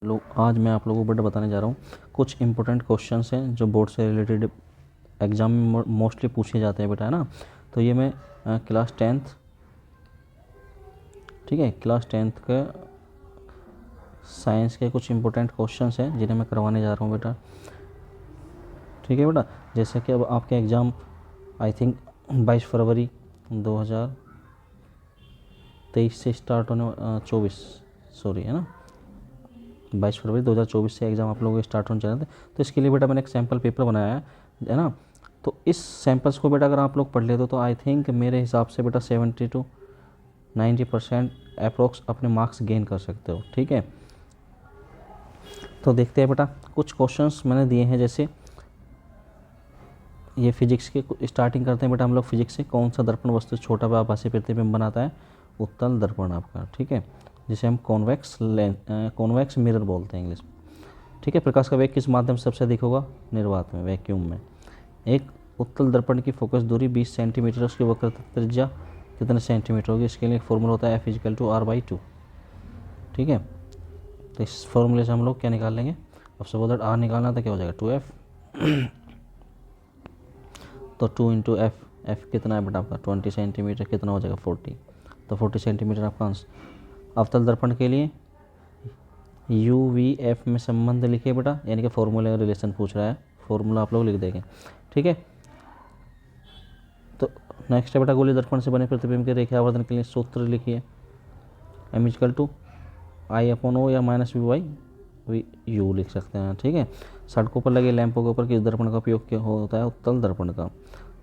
आज मैं आप लोगों को बेटा बताने जा रहा हूँ कुछ इंपॉर्टेंट क्वेश्चंस हैं जो बोर्ड से रिलेटेड एग्जाम में मोस्टली पूछे जाते हैं बेटा, है ना। तो ये मैं क्लास 10th, ठीक है, क्लास 10th का साइंस के कुछ इंपॉर्टेंट क्वेश्चंस हैं जिन्हें मैं करवाने जा रहा हूँ बेटा, ठीक है बेटा। जैसे कि अब आपके एग्ज़ाम आई थिंक 22 फरवरी 2023 से स्टार्ट होने 24 सॉरी, है ना, 22 फरवरी 2024 से एग्ज़ाम आप लोगों के स्टार्ट होने चले थे। तो इसके लिए बेटा मैंने एक सैम्पल पेपर बनाया है ना। तो इस सैम्पल्स को बेटा अगर आप लोग पढ़ लेते तो आई थिंक मेरे हिसाब से बेटा 70 to 90% अप्रोक्स अपने मार्क्स गेन कर सकते हो, ठीक है। तो देखते हैं बेटा, कुछ क्वेश्चंस मैंने दिए हैं। जैसे ये फिजिक्स के स्टार्टिंग करते हैं बेटा हम लोग फिजिक्स से। कौन सा दर्पण वस्तु छोटा व आभासी प्रतिबिंब बनाता है? उत्तल दर्पण आपका, ठीक है, जिसे हम कॉन्वेक्स मिरर बोलते हैं इंग्लिश में, ठीक है। प्रकाश का वेग किस माध्यम से सबसे अधिक होगा? निर्वात में, वैक्यूम में। एक उत्तल दर्पण की फोकस दूरी 20 सेंटीमीटर, उसकी वक्रता त्रिज्या कितने सेंटीमीटर होगी? इसके लिए एक फॉर्मूला होता है F=R/2, ठीक है। तो इस फॉर्मूले से हम लोग क्या निकाल लेंगे? अब सपोज दैट R निकालना था, क्या हो जाएगा 2F तो 2 × F कितना है बेटा आपका 20 सेंटीमीटर, कितना हो जाएगा 40, तो 40 सेंटीमीटर आपका आंसर। अवतल दर्पण के लिए UVF में संबंध लिखिए बेटा, यानी कि फॉर्मूले रिलेशन पूछ रहा है, फॉर्मूला आप लोग लिख देंगे, ठीक है। तो नेक्स्ट है बेटा, गोलीय दर्पण से बने प्रतिबिंब के रेखा आवर्धन के लिए सूत्र लिखिए। M=I/O या -V/U लिख सकते हैं, ठीक है। सड़कों पर लगे लैंपों के ऊपर किस दर्पण का उपयोग किया होता है? उत्तल दर्पण का।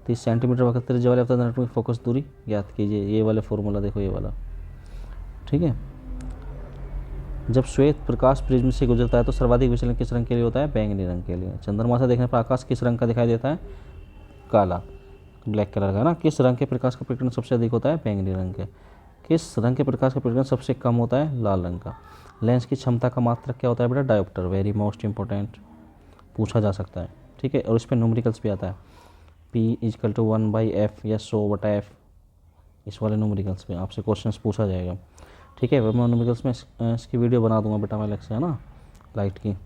30 सेंटीमीटर वक्त त्रिज्या वाले अवतल दर्पण की फोकस दूरी ज्ञात कीजिए। ये वाले फॉर्मूला देखो, ये वाला, ठीक है। जब श्वेत प्रकाश प्रिज्म से गुजरता है तो सर्वाधिक विचलन किस रंग के लिए होता है? बैंगनी रंग के लिए। चंद्रमा से देखने पर आकाश किस रंग का दिखाई देता है? काला, ब्लैक कलर का ना। किस रंग के प्रकाश का प्रकीर्णन सबसे अधिक होता है? बैंगनी रंग के। किस रंग के प्रकाश का प्रकीर्णन सबसे कम होता है? लाल रंग का। लेंस की क्षमता का मात्रक क्या होता है बेटा? डायोप्टर, वेरी मोस्ट इंपॉर्टेंट, पूछा जा सकता है, ठीक है। और इस पर न्यूमेरिकल्स भी आता है, P=1/F या 100/F, इस वाले न्यूमेरिकल्स पे आपसे क्वेश्चंस पूछा जाएगा, ठीक है। मैं न्यूमेरिकल्स में इसकी वीडियो बना दूंगा बेटा मैं अलग से, है ना, लाइट की।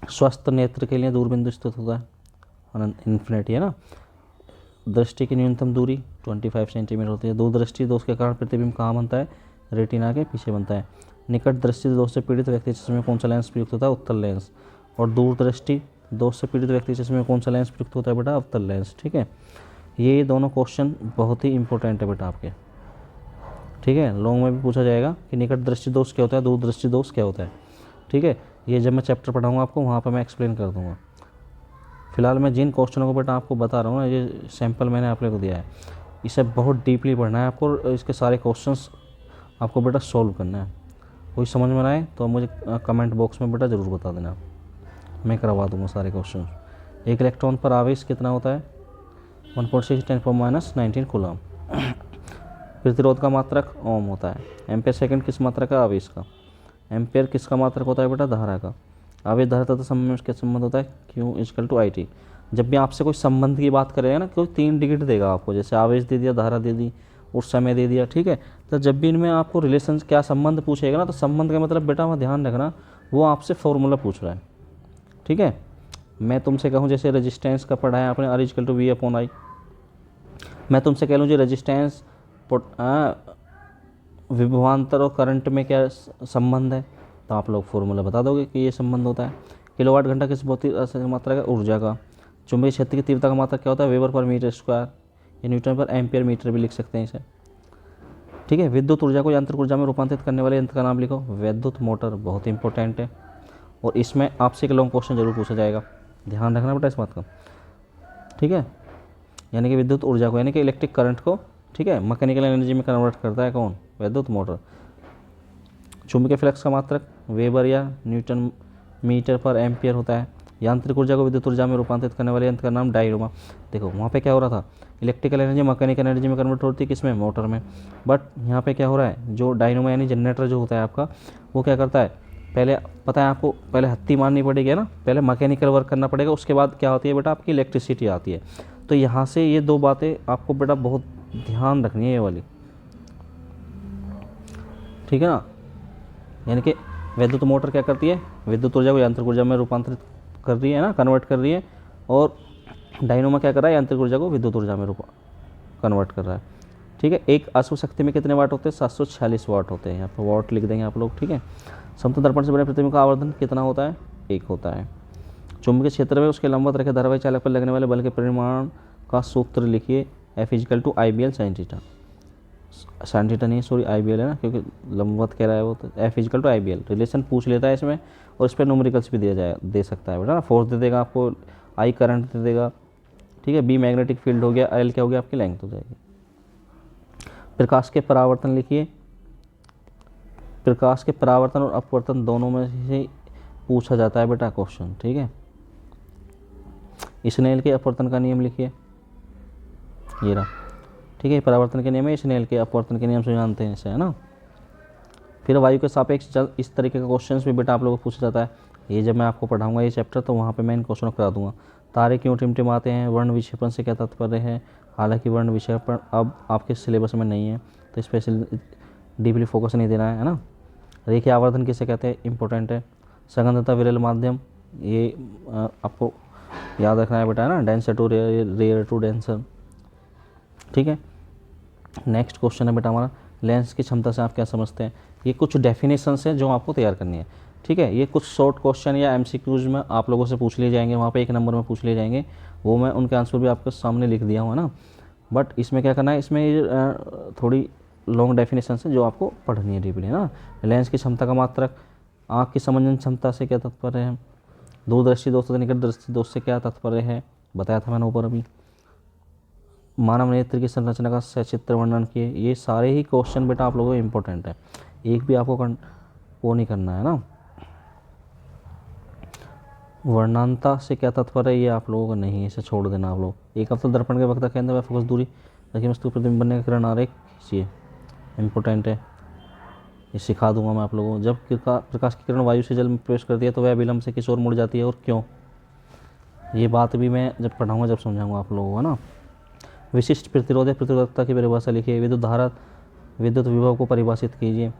स्वस्थ नेत्र के लिए दूरबिंदु स्थित होता है इन्फिनिटी, है ना। दृष्टि की न्यूनतम दूरी 25 सेंटीमीटर होती है। दूरदृष्टि दोष के कारण प्रतिबिंब कहाँ बनता है? रेटिना के पीछे बनता है। निकट दृष्टि दोष से पीड़ित व्यक्ति चश्मे में कौन सा लेंस प्रयुक्त होता है? उत्तल लेंस। और दूरदृष्टि दोष से पीड़ित व्यक्ति चश्मे में कौन सा लेंस प्रयुक्त होता है बेटा? अवतल लेंस, ठीक है। ये दोनों क्वेश्चन बहुत ही इंपॉर्टेंट है बेटा आपके, ठीक है। लॉन्ग में भी पूछा जाएगा कि निकट दृष्टि दोष क्या होता है, दूर दृष्टि दोष क्या होता है, ठीक है। ये जब मैं चैप्टर पढ़ाऊँगा आपको वहाँ पर मैं एक्सप्लेन कर दूँगा। फिलहाल मैं जिन क्वेश्चनों को बेटा आपको बता रहा हूँ ना, ये सैम्पल मैंने आप लोगों को दिया है, इसे बहुत डीपली पढ़ना है आपको। इसके सारे क्वेश्चंस आपको बेटा सॉल्व करना है। कोई समझ में ना आए तो मुझे कमेंट बॉक्स में बेटा ज़रूर बता देना, मैं करवा दूँगा सारे क्वेश्चन। एक इलेक्ट्रॉन पर आवेश कितना होता है? 1.6 × 10⁻⁹ कूलम। प्रतिरोध का मात्रक ओम होता है। एम्पेयर सेकंड किस मात्रक का? आवेश का। एम्पेयर किसका मात्रक होता है बेटा? धारा का। आवेश धारा तथा संबंध में क्या संबंध होता है? Q=IT। जब भी आपसे कोई संबंध की बात करेगा ना, कोई 3 डिजिट देगा आपको, जैसे आवेश दे दिया, धारा दे दी और समय दे दिया, ठीक है। तो जब भी इनमें आपको रिलेशन क्या संबंध पूछेगा ना, तो संबंध का मतलब बेटा वहाँ ध्यान रखना, वो आपसे फॉर्मूला पूछ रहा है, ठीक है। मैं तुमसे कहूँ जैसे रेजिस्टेंस का पढ़ा है आपने, R=V/I। मैं तुमसे कह लूँ जी रेजिस्टेंस विभवांतर और करंट में क्या संबंध है, तो आप लोग फॉर्मूला बता दोगे कि ये संबंध होता है। किलोवाट घंटा किस भौतिक मात्रा का? ऊर्जा का। चुंबकीय क्षेत्र की तीव्रता का मात्रक क्या होता है? वेबर/मीटर², या न्यूटन/एम्पियर मीटर भी लिख सकते हैं इसे, ठीक है। विद्युत ऊर्जा को यांत्रिक ऊर्जा में रूपांतरित करने वाले यंत्र का नाम लिखो। विद्युत मोटर, बहुत इंपॉर्टेंट है, और इसमें आपसे एक लॉन्ग क्वेश्चन जरूर पूछा जाएगा, ध्यान रखना बेटा इस बात का, ठीक है। यानी कि विद्युत ऊर्जा को, यानी कि इलेक्ट्रिक करंट को, ठीक है, मैकेनिकल एनर्जी में कन्वर्ट करता है कौन? विद्युत मोटर। चुंबकीय फ्लक्स का मात्रक वेबर या न्यूटन मीटर/एम्पियर होता है। यांत्रिक ऊर्जा को विद्युत ऊर्जा में रूपांतरित करने वाले यंत्र का नाम डायनामो। देखो वहाँ पे क्या हो रहा था, इलेक्ट्रिकल एनर्जी मैकेनिकल एनर्जी में कन्वर्ट होती है किसमें? मोटर में। बट यहाँ पे क्या हो रहा है, जो डायनामो यानी जनरेटर जो होता है आपका, वो क्या करता है, पहले पता है आपको, पहले हत्ती मारनी पड़ेगी ना, पहले मैकेनिकल वर्क करना पड़ेगा, उसके बाद क्या होती है बेटा आपकी इलेक्ट्रिसिटी आती है। तो यहाँ से ये 2 बातें आपको बेटा बहुत ध्यान रखनी है ये वाली, ठीक है ना। यानी कि विद्युत मोटर क्या करती है, विद्युत ऊर्जा को यांत्रिक ऊर्जा में रूपांतरित कर रही है ना, कन्वर्ट कर रही है। और डायनोमा क्या कर रहा है, यांत्रिक ऊर्जा को विद्युत ऊर्जा में कन्वर्ट कर रहा है। ठीक है, एक अश्व शक्ति में कितने वाट होते हैं, 746 वाट होते हैं। यहाँ पर वाट लिख देंगे आप लोग। ठीक है, समतल दर्पण से बने प्रतिबिंब का आवर्धन कितना होता है, 1 होता है। चुंबकीय क्षेत्र में उसके लंबवत रखे धारावाही चालक पर लगने वाले बल के परिमाण का सूत्र लिखिए, F = IBL sin theta. sin theta नहीं, सॉरी IBL है ना, क्योंकि लंबवत कह रहा है वो, तो F = IBL रिलेशन पूछ लेता है इसमें, और इस पर न्यूमेरिकल्स भी दे सकता है बेटा ना। फोर्स दे देगा आपको, I करंट दे देगा। ठीक है, B मैग्नेटिक फील्ड हो गया, L क्या हो गया, आपकी लेंथ हो जाएगी। प्रकाश के परावर्तन लिखिए, प्रकाश के परावर्तन और अपवर्तन दोनों में से पूछा जाता है बेटा क्वेश्चन। ठीक है, स्नेल के अपवर्तन का नियम लिखिए, ये रहा। ठीक है, परावर्तन के नियम है, स्नेल के अपवर्तन के नियम से जानते हैं इसे, है ना। फिर वायु के सापेक्ष जल, इस तरीके का क्वेश्चन भी बेटा आप लोगों को पूछा जाता है। ये जब मैं आपको पढ़ाऊंगा ये चैप्टर, तो वहाँ पे मैं इन क्वेश्चन को करा दूंगा। तारे क्यों टिमटिमाते हैं, वर्ण विक्षेपण से क्या तात्पर्य है। हालांकि वर्ण विक्षेपण अब आपके सिलेबस में नहीं है, तो स्पेशल डीपली फोकस नहीं देना है ना। रेखीय आवर्धन किसे कहते हैं, इंपॉर्टेंट है। सघनता विरल माध्यम, ये आपको याद रखना है बेटा, है ना। Denser to rare to denser. ठीक है, नेक्स्ट क्वेश्चन है बेटा हमारा, लेंस की क्षमता से आप क्या समझते हैं। ये कुछ डेफिनेशंस हैं जो आपको तैयार करनी है। ठीक है, ये कुछ शॉर्ट क्वेश्चन या MCQs में आप लोगों से पूछ लिए जाएंगे, वहाँ पे 1 नंबर में पूछ लिए जाएंगे, वो मैं उनके आंसर भी आपके सामने लिख दिया हूँ, है ना। बट इसमें क्या करना है, इसमें थोड़ी लॉन्ग डेफिनेशन है जो आपको पढ़नी है डीपली, है ना। लेंस की क्षमता का मात्रक, आँख की समंजन क्षमता से क्या तात्पर्य है, दूरदर्शी दोष तथा निकट दृष्टि दोष से क्या तात्पर्य है, बताया था मैंने ऊपर अभी। मानव नेत्र की संरचना का सचित्र वर्णन किए। ये सारे ही क्वेश्चन बेटा आप लोगों को इम्पोर्टेंट है, एक भी आपको वो नहीं करना है ना। वर्णांता से क्या तात्पर्य है, ये आप लोगों को नहीं, इसे छोड़ देना आप लोग। एक हफ्ता दर्पण के वक्ता केंद्र व फोकस दूरी ताकि वस्तु प्रतिबिंब बनने का किरण आरेख खींचिए, इम्पोर्टेंट है, ये सिखा दूंगा मैं आप लोगों को। जब प्रकाश की किरण वायु से जल में प्रवेश करती है तो वह विलंब से किस ओर मुड़ जाती है और क्यों, ये बात भी मैं जब पढ़ाऊंगा जब समझाऊंगा आप लोगों को, है ना। विशिष्ट प्रतिरोध प्रतिरोधकता की परिभाषा लिखिए। विद्युत धारा विद्युत विभव को परिभाषित कीजिए।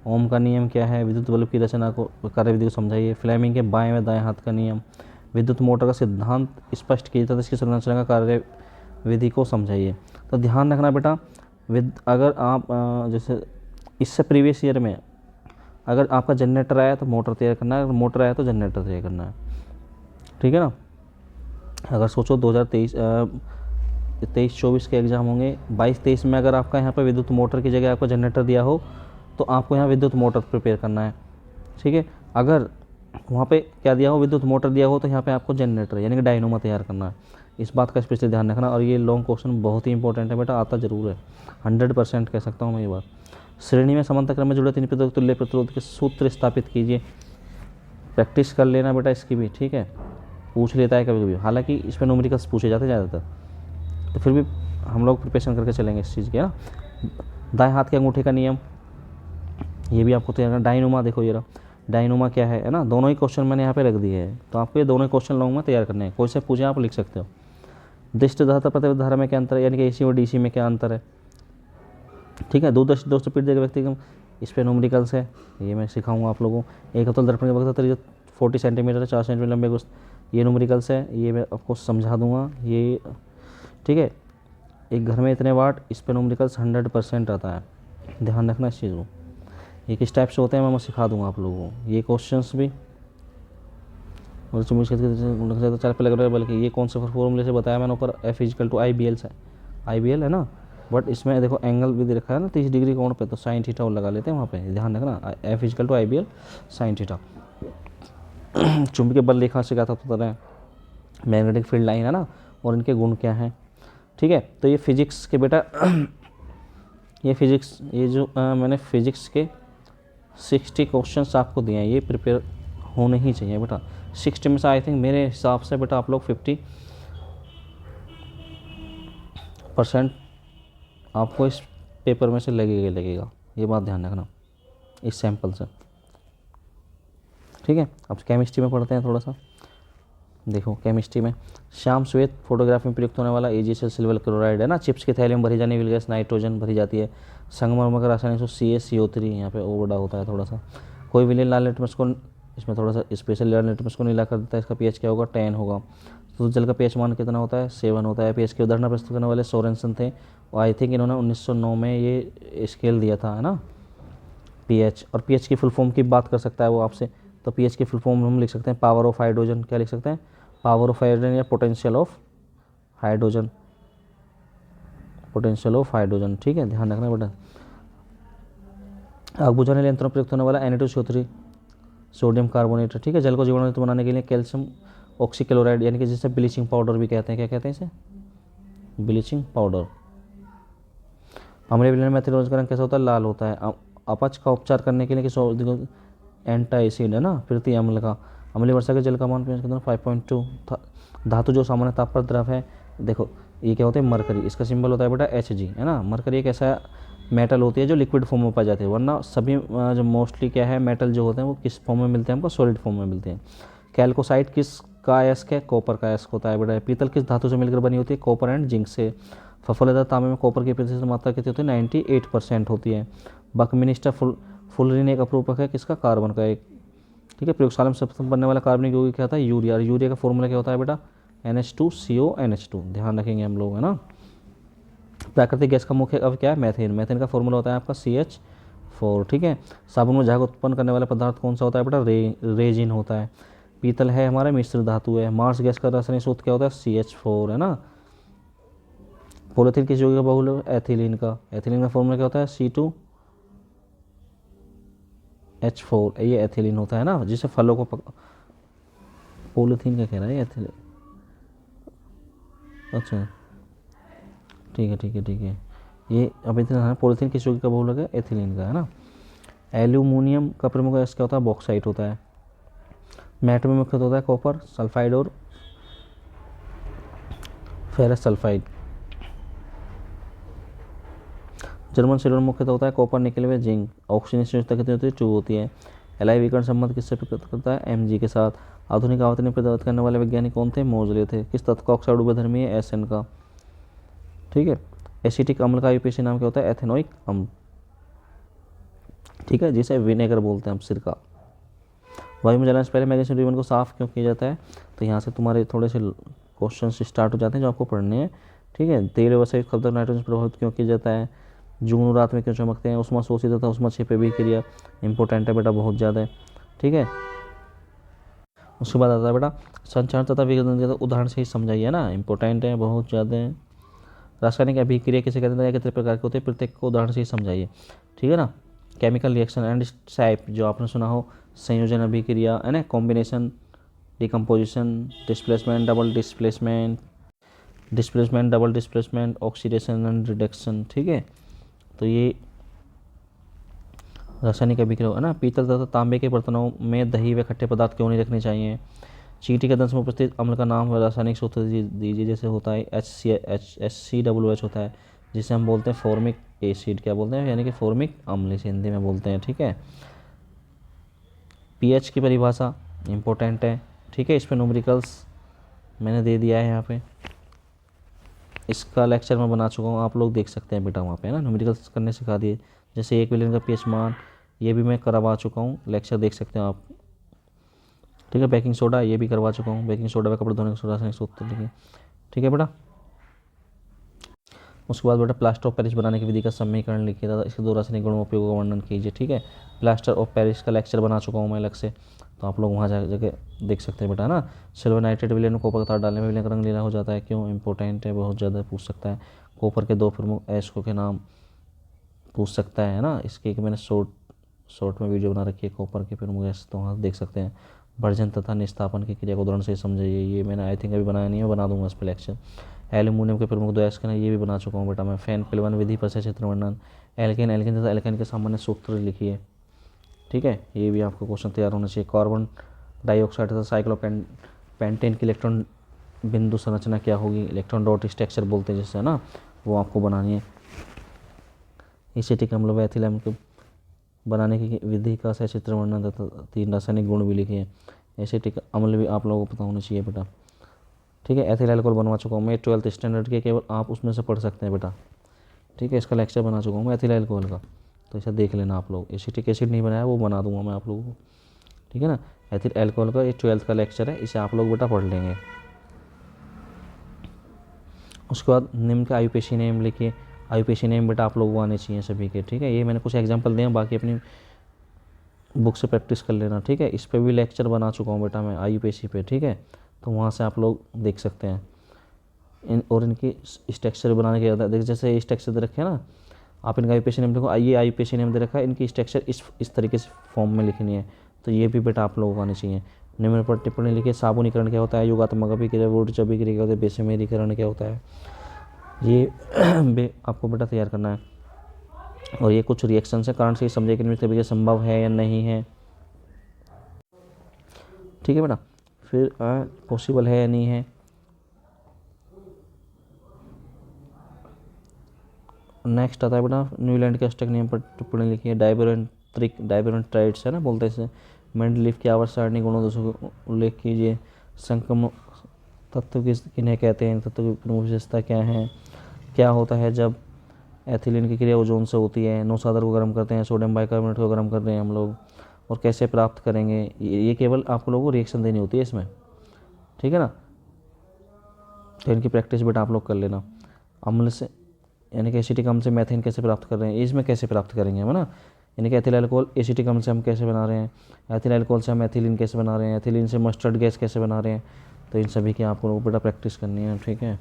ओम का नियम क्या है, विद्युत बल्ब की रचना को, कार्यविधि को समझाइए। फ्लेमिंग के बाएं व दाएं हाथ का नियम। विद्युत मोटर का सिद्धांत स्पष्ट कीजिए तथा इसकी संरचना का कार्यविधि को समझाइए। तो ध्यान रखना बेटा, अगर आप जैसे इससे प्रीवियस ईयर में अगर आपका जनरेटर आया तो मोटर तैयार करना है, अगर मोटर आया तो जनरेटर तैयार करना है। ठीक है ना। अगर सोचो 2023-24 के एग्ज़ाम होंगे, 22-23 में अगर आपका यहाँ पर विद्युत मोटर की जगह आपको जनरेटर दिया हो तो आपको यहाँ विद्युत मोटर प्रिपेयर करना है। ठीक है, अगर वहाँ पे क्या दिया हो, विद्युत मोटर दिया हो, तो यहाँ पे आपको जनरेटर यानी कि डायनोमा तैयार करना है। इस बात का स्पेशली ध्यान रखना। और ये लॉन्ग क्वेश्चन बहुत ही इंपॉर्टेंट है बेटा, आता जरूर है, 100% कह सकता हूँ मैं ये बात। श्रेणी में समांतर क्रम में जुड़े 3 प्रतिरोध तुल्य प्रतिरोध के सूत्र स्थापित कीजिए। प्रैक्टिस कर लेना बेटा इसकी भी। ठीक है, पूछ लेता है कभी कभी, हालांकि इस पर न्यूमेरिकल्स पूछे जाते हैं ज़्यादातर, तो फिर भी हम लोग प्रिपरेशन करके चलेंगे इस चीज़ के ना। दाएं हाथ के अंगूठे का नियम, ये भी आपको तैयार करना। डायनोमा देखो ये रहा, डायनोमा क्या है ना, दोनों ही क्वेश्चन मैंने यहाँ पे रख दिए हैं, तो आपको ये दोनों क्वेश्चन लॉन्ग में तैयार करने हैं। कोई से पूछे आप लिख सकते हो। दृष्टि धारा प्रतिरोध धारा में क्या अंतर है, यानी कि AC और DC में क्या अंतर है। ठीक है, दूरदर्शी दोस्तों पीठ देगा व्यक्ति, इस पर न्यूमेरिकल्स है, ये मैं सिखाऊंगा आप लोगों को। एक अवतल दर्पण के वक्त त्रिज्या 40 सेंटीमीटर है, 4 सेंटीमीटर लंबे गोश्त, ये न्यूमेरिकल्स है, ये मैं आपको समझा दूंगा ये। ठीक है, एक घर में इतने वाट, इस पर न्यूमेरिकल्स 100% आता है, ध्यान रखना इस चीज़ को। ये किस टाइप से होते हैं मैं सिखा दूंगा आप लोगों को, ये क्वेश्चंस भी। और चार पे लग रहा है, बल्कि ये कौन से फॉर्मूले से बताया मैंने ऊपर, F = IBL से, IBL है ना। बट इसमें देखो एंगल भी दे रखा है ना 30 डिग्री कोण पे, तो साइन थीटा और लगा लेते हैं वहाँ पे, ध्यान रखना। F = IBL sine theta. चुंबकीय बल रेखा से क्या था पता है, मैग्नेटिक फील्ड लाइन है ना, और इनके गुण क्या हैं। ठीक है, तो ये फिजिक्स के बेटा ये फिजिक्स, ये जो मैंने फिजिक्स के 60 क्वेश्चंस आपको दिए हैं, ये प्रिपेयर होने ही चाहिए बेटा। 60 में से आई थिंक मेरे हिसाब से बेटा आप लोग 50% आपको इस पेपर में से लगेगा, ये बात ध्यान रखना इस सैंपल से। ठीक है, अब केमिस्ट्री में पढ़ते हैं थोड़ा सा। देखो केमिस्ट्री में श्याम श्वेत फोटोग्राफी में प्रयुक्त होने वाला AgSl सिल्वर क्लोराइड है ना। चिप्स के थैले में भरी जाने वाली गैस नाइट्रोजन भरी जाती है। संगमरमर का रासायनिक सूत्र CaCO3, यहाँ पे ओ बड़ा होता है थोड़ा सा। कोई विलेन लाल लिटमस को, इसमें थोड़ा सा स्पेशल लाल लिटमस को नीला कर देता है, इसका पीएच क्या होगा 10 होगा। तो जल का पीएच मान कितना होता है 7 होता है। पीएच की उदाहरण प्रस्तुत करने वाले सोरेनसन थे और आई थिंक इन्होंने 1909 में ये स्केल दिया था, है ना पीएच। और पीएच की फुल फॉर्म की बात कर सकता है वो आपसे, तो पीएच की फुल फॉर्म हम लिख सकते हैं पावर ऑफ हाइड्रोजन, क्या लिख सकते हैं पावर ऑफ हाइड्रोजन या potential of hydrogen, potential of hydrogen. ठीक है, ध्यान रखना बेटा। आग बुझाने यंत्रों में प्रयुक्त होने वाला Na2CO3 सोडियम कार्बोनेट। ठीक है, जल को जीवाणुरहित बनाने के लिए कैल्शियम ऑक्सीक्लोराइड, यानी कि जिसे ब्लीचिंग पाउडर भी कहते हैं, क्या कहते हैं इसे ब्लीचिंग पाउडर। अम्लीय विलयन मेथिलोज का रंग कैसा होता है लाल होता है। अपच का उपचार करने के लिए किस एंटा एसिड है ना प्रति अम्ल का। अम्लीय वर्षा के जल का मान 5.2। धातु जो सामान्य ताप पर द्रव है, देखो ये क्या होता है मरकरी, इसका सिंबल होता है बेटा Hg, है ना। मरकरी एक ऐसा मेटल होती है जो लिक्विड फॉर्म में पाए जाते हैं, वरना सभी जो मोस्टली क्या है मेटल जो होते हैं वो किस फॉर्म में मिलते हैं हमको सॉलिड फॉर्म में मिलते हैं। कैल्कोसाइट किस का अयस्क है कॉपर का अयस्क होता है बेटा। पीतल किस धातु से मिलकर बनी होती है कॉपर एंड जिंक से। फफोलेदार तांबे में कॉपर की प्रतिशत मात्रा कितनी होती है 98% होती है। बकमिनिस्टर फुलरिन एक अपरूपक है किसका कार्बन का एक। ठीक है, प्रयोगशाला में सबसे बनने वाला कार्बनिक यौगिक क्या था यूरिया। यूरिया का फॉर्मूला क्या होता है बेटा NH2CO ध्यान रखेंगे हम लोग, है ना। प्राकृतिक गैस का मुख्य अब क्या है मैथेन। मैथेन का फॉर्मूला होता है आपका CH4। ठीक है, साबुन में झाग उत्पन्न करने वाला पदार्थ कौन सा होता है बेटा रेजिन होता है। पीतल है हमारा मिश्र धातु है। मार्स गैस का रासायनिक सूत्र क्या होता है CH4, है ना। पॉलीथीन किस यौगिक का बहुल है एथिलीन का। एथिलीन का फॉर्मूला क्या होता है C2H4, ये एथिलीन होता है ना, जिसे फलों को पॉलीथीन का कह रहा है एथिलीन। अच्छा ठीक है ठीक है ठीक है, ये अभी इतना है। पॉलीथीन किस यौगिक का बहुलक है एथिलीन का, है ना। एल्यूमिनियम का प्रमुख गैस क्या होता है बॉक्साइट होता है। मेटल में मुख्यतः होता है कॉपर सल्फाइड और फेरस सल्फाइड। जर्मन सिल्वर मुख्यतः होता है कॉपर निकल व जिंक। ऑक्सीजन संयोजकता कितनी होती है 2 होती है। एलआई विकर्ण संबंध किससे प्रकट करता है Mg के साथ। आधुनिक आवर्तनी प्रदत्त करने वाले वैज्ञानिक कौन थे मोजले थे। किस तत्व का ऑक्साइड उभयधर्मी है SN का। ठीक है, एसिटिक अम्ल का आईयूपीएसी नाम क्या होता है एथेनोइक अम्ल। ठीक है, जिसे विनेगर बोलते हैं हम सिरका। वायु में जलाने से पहले मैग्नीशियम रिबन को साफ क्यों किया जाता है, तो यहाँ से तुम्हारे थोड़े से क्वेश्चन स्टार्ट हो जाते हैं जो आपको पढ़ने हैं। ठीक है, तेल व्यवसायिक खपतक नाइट्रोजन प्रभावित क्यों किया जाता है। जुगनू रात में क्यों चमकते हैं। उष्मा शोषित तथा उष्मा छिपे भी क्रिया इंपॉर्टेंट है बेटा बहुत ज़्यादा है। ठीक है, उसके बाद आता है बेटा संचार तथा विघटन, उदाहरण से ही समझाइए ना, इंपॉर्टेंट है बहुत ज़्यादा है। रासायनिक अभिक्रिया किसे कहते हैं, कितने प्रकार के होते हैं, प्रत्येक को उदाहरण से ही समझाइए। ठीक है ना। केमिकल रिएक्शन एंड टाइप जो आपने सुना हो, संयोजन अभिक्रिया है ना, combination, decomposition, displacement, double displacement, double displacement, oxidation and reduction. ठीक है, तो ये रासायनिक अभिक्रिया है ना। पीतल तथा तांबे के बर्तनों में दही व खट्टे पदार्थ क्यों नहीं रखने चाहिए। चींटी के दंश में उपस्थित अम्ल का नाम व रासायनिक सूत्र दीजिए। जैसे होता है HCHH होता है, जिसे हम बोलते हैं फॉर्मिक एसिड, क्या बोलते हैं यानी कि फॉर्मिक अम्ल इसे हिंदी में बोलते हैं। ठीक है, पीएच की परिभाषा इंपॉर्टेंट है। ठीक है, इस पर न्यूमेरिकल्स मैंने दे दिया है यहाँ पे, इसका लेक्चर मैं बना चुका हूँ, आप लोग देख सकते हैं बेटा वहाँ पे, है ना। न्यूमेरिकल्स करने सिखा दिए, जैसे 1 विलियन का पीएच मान ये भी मैं करवा चुका हूँ, लेक्चर देख सकते हैं आप। ठीक है, बेकिंग सोडा ये भी करवा चुका हूँ, बेकिंग सोडा व कपड़े धोने का रासायनिक सूत्र लिखिए। ठीक है बेटा, उसके बाद बेटा प्लास्टर ऑफ पेरिस बनाने की विधि का समीकरण लिखिए था, इसके 2 रासायनिक गुणों उपयोग का वर्णन कीजिए। ठीक है, प्लास्टर ऑफ पेरिस का लेक्चर बना चुका हूँ मैं अलग से, तो आप लोग वहाँ जाके देख सकते हैं बेटा, है ना। सिल्वर नाइट्रेट विलयन में कॉपर का तार डालने में विलयन का रंग नीला हो जाता है क्यों, इंपॉर्टेंट है बहुत ज़्यादा पूछ सकता है। कॉपर के 2 प्रमुख अयस्कों के नाम पूछ सकता है ना। इसके एक मैंने शॉर्ट में वीडियो बना रखी है कॉपर के प्रमुख अयस्क, तो वहाँ देख सकते हैं। वर्जन तथा निस्तापन की क्रिया को उदाहरण से समझाइए, ये मैंने आई थिंक अभी बनाया नहीं है, बना दूंगा इस पर लेक्चर। एल्यूमिनियम के प्रमुख 2 अयस्क हैं, ये भी बना चुका हूँ बेटा मैं। फैन पिलवन विधि पर से क्षेत्र वर्णन, एल्केन तथा एल्केन के सामान्य सूत्र लिखिए। ठीक है, ये भी आपको क्वेश्चन तैयार होना चाहिए। कार्बन डाइऑक्साइड तथा साइक्लोपेंटेन की इलेक्ट्रॉन बिंदु संरचना क्या होगी, इलेक्ट्रॉन डॉट स्ट्रक्चर बोलते हैं जिससे, है ना, वो आपको बनानी है। एसिटिक अम्ल व एथिल अम्ल को बनाने की विधि का सचित्र वर्णन तथा 3 रासायनिक गुण भी लिखे हैं। एसिटिक अम्ल भी आप लोगों को पता होना चाहिए बेटा। ठीक है, एथिल अल्कोहल बनवा चुका हूँ मैं 12th स्टैंडर्ड के, केवल आप उसमें से पढ़ सकते हैं बेटा। ठीक है, इसका लेक्चर बना चुका हूँ मैं एथिल अल्कोहल का, तो इसे देख लेना आप लोग। एसिटिक एसिड नहीं बनाया वो बना दूंगा मैं आप लोगों को, ठीक है ना। एथिल एल्कोहल का ये 12th का लेक्चर है, इसे आप लोग बेटा पढ़ लेंगे। उसके बाद निम्न के आयुपेशी नेम लिखिए। आयुपेशी नेम बेटा आप लोगों को आने चाहिए सभी के, ठीक है। ये मैंने कुछ एग्जांपल दिए हैं, बाकी अपनी बुक से प्रैक्टिस कर लेना, ठीक है। इस पर भी लेक्चर बना चुका हूँ बेटा मैं आयुपेशी पे, ठीक है। तो वहाँ से आप लोग देख सकते हैं और इनकी स्ट्रक्चर बनाने के बाद, जैसे स्ट्रक्चर दे रखे हैं ना, आप इनका आयुपेशी नेम देखो, ये आयुपेशी नेम दे रखा है, इनकी स्ट्रक्चर इस तरीके से फॉर्म में लिखनी है। तो ये भी बेटा आप लोगों को आने चाहिए। निम्न पर टिप्पणी लिखिए। साबुनीकरण क्या होता है, योगात्मक अभिक्रिया, वुडच अभिक्रिया क्या होता है, बेसमेरीकरण क्या होता है, ये आपको बेटा तैयार करना है। और ये कुछ रिएक्शन से कारण से समझे कि निम्न संभव है या नहीं है, ठीक है बेटा। फिर पॉसिबल है या नहीं है। नेक्स्ट आता है बेटा न्यूलैंड के अष्टक नियम पर टिप्पणी लिखी है। डाइबेरेंट्राइड्स है ना बोलते हैं इसे। मेंडलीफ की आवर्त सारणी गुणों का उल्लेख कीजिए। संक्रमण तत्व किन्हें कहते हैं, तत्व की प्रमुख विशेषता क्या है, क्या होता है जब एथिलीन की क्रिया ओजोन से होती है, नौसादर को गर्म करते हैं, सोडियम बाइकार्बोनेट को गर्म कर रहे हैं हम लोग, और कैसे प्राप्त करेंगे। ये केवल आप लोगों को रिएक्शन देनी होती है इसमें, ठीक है ना। तो इनकी प्रैक्टिस बेटा आप लोग कर लेना। अम्ल से यानी कि एसिटिक अम्ल से मैथेन कैसे प्राप्त कर रहे हैं, इसमें कैसे प्राप्त करेंगे हम ना। यानी कि एथिल अल्कोहल एसिटिक अम्ल से हम कैसे बना रहे हैं, एथिल अल्कोहल से हम एथिलीन कैसे बना रहे हैं, एथिलीन से मस्टर्ड गैस कैसे बना रहे हैं। तो इन सभी की आप लोगों को बेटा प्रैक्टिस करनी है, ठीक है।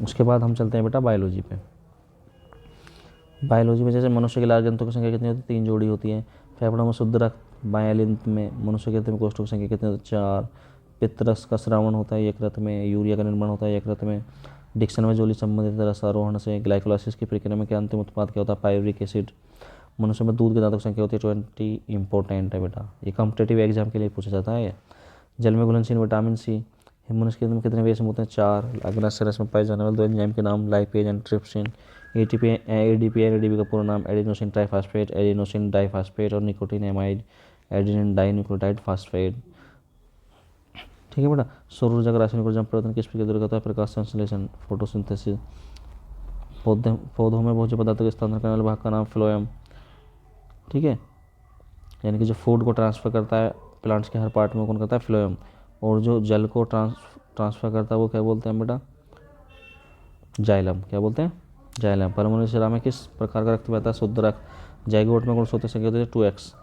उसके बाद हम चलते हैं बेटा बायोलॉजी पे। बायोलॉजी में जैसे मनुष्य के लाल ग्रंथों की संख्या कितनी होती है, 3 जोड़ी होती है। फेफड़ों में शुद्ध रक्त बायालिंत में मनुष्य के रक्त में कोष्ठकों की संख्या कितनी होती है, 4। पित्तरस का श्रावण होता है यकृत में। यूरिया का निर्माण होता है यकृत में। डिक्शन में जोली संबंधित रसारोहण से। ग्लाइकोलाइसिस की प्रक्रिया में क्या अंतिम उत्पाद क्या होता है, पायरुविक एसिड। मनुष्य में दूध के दांतों की संख्या होती है 20। इंपॉर्टेंट है बेटा, ये कॉम्पिटेटिव एग्जाम के लिए पूछा जाता है। जल में घुलनशील विटामिन सी। मनुष्य के कितने वेश होते हैं, 4। अग्नाशय रस में पाए जाने वाले 2 एंजाइम के नाम, lipase and trypsin. ATP ADP ADP का पूरा नाम एडिनोसिन ट्राइफॉस्फेट, एडिनोसिन डाइफॉस्फेट, और nicotine amide adenine dinucleotide phosphate, ठीक है बेटा। सौर ऊर्जा का रासायनिक ऊर्जा परिवर्तन किस प्रक्रिया द्वारा होता है, प्रकाश संश्लेषण, फोटोसिंथेसिस। पौधों में भोज्य पदार्थों के स्थानांतरण करने वाले भाग का नाम फ्लोएम, ठीक है। यानी कि जो फूड को ट्रांसफ़र करता है प्लांट्स के हर पार्ट में, कौन करता है, फ्लोएम। और जो जल को ट्रांसफ़र करता है वो क्या बोलते हैं बेटा, जाइलम। क्या बोलते हैं, जाइलम। परमाणु शरीर में किस प्रकार का रक्त बहता है, शुद्ध रक्त। जाइगोट में गुणसूत्र संख्या होती है 2x।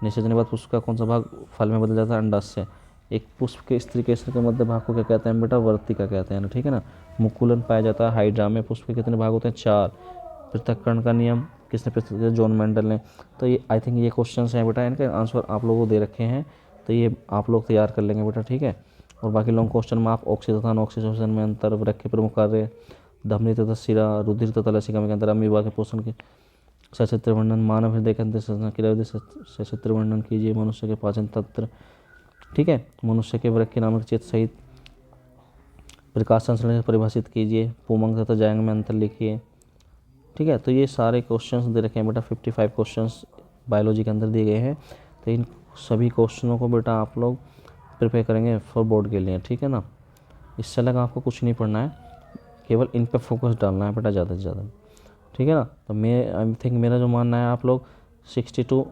निषेचन के बाद पुष्प का कौन सा भाग फल में बदल जाता है, अंडाशय। एक पुष्प के स्त्री केसर के मध्य भाग को क्या कहते हैं बेटा, वर्तिका कहते हैं ना, ठीक है ना। मुकुलन पाया जाता है हाइड्रा में। पुष्प के कितने भाग होते हैं, 4। पृथक्करण का नियम किसने प्रस्तुत किया, जॉन मेंडल ने। तो ये आई थिंक ये क्वेश्चन हैं बेटा, इनके आंसर आप लोगों को दे रखे हैं, तो ये आप लोग तैयार कर लेंगे बेटा, ठीक है। और बाकी लॉन्ग क्वेश्चन में आप ऑक्सी तथा अनऑक्सीजन में अंतर, वृक्क के प्रमुख कार्य, धमनी तथा शिरा, रुधिर तथा लसिका में अंतर, अमीबा के पोषण के सचित्र वर्णन, मानव हृदय के अंतर संरचना क्रियाविधि सचित्र वर्णन कीजिए, मनुष्य के पाचन तंत्र, ठीक है। मनुष्य के वृक्क नामक चेत सहित प्रकाश संश्लेषण परिभाषित कीजिए, पुमंग तथा जायंग में अंतर लिखिए, ठीक है। तो ये सारे क्वेश्चंस दे रखे हैं बेटा, 55 क्वेश्चंस बायोलॉजी के अंदर दिए गए हैं। तो इन सभी क्वेश्चनों को बेटा आप लोग प्रिपेयर करेंगे फॉर बोर्ड के लिए, ठीक है ना। इससे अलग आपको कुछ नहीं पढ़ना है, केवल इन पे फोकस डालना है बेटा ज़्यादा से ज़्यादा, ठीक है ना। तो मैं आई थिंक मेरा जो मानना है, आप लोग 60 to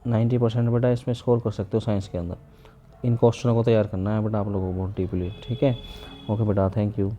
90% बेटा इसमें स्कोर कर सकते हो साइंस के अंदर। इन क्वेश्चनों को तैयार करना है बेटा आप लोगों को बहुत डीपली, ठीक है। ओके बेटा, थैंक यू।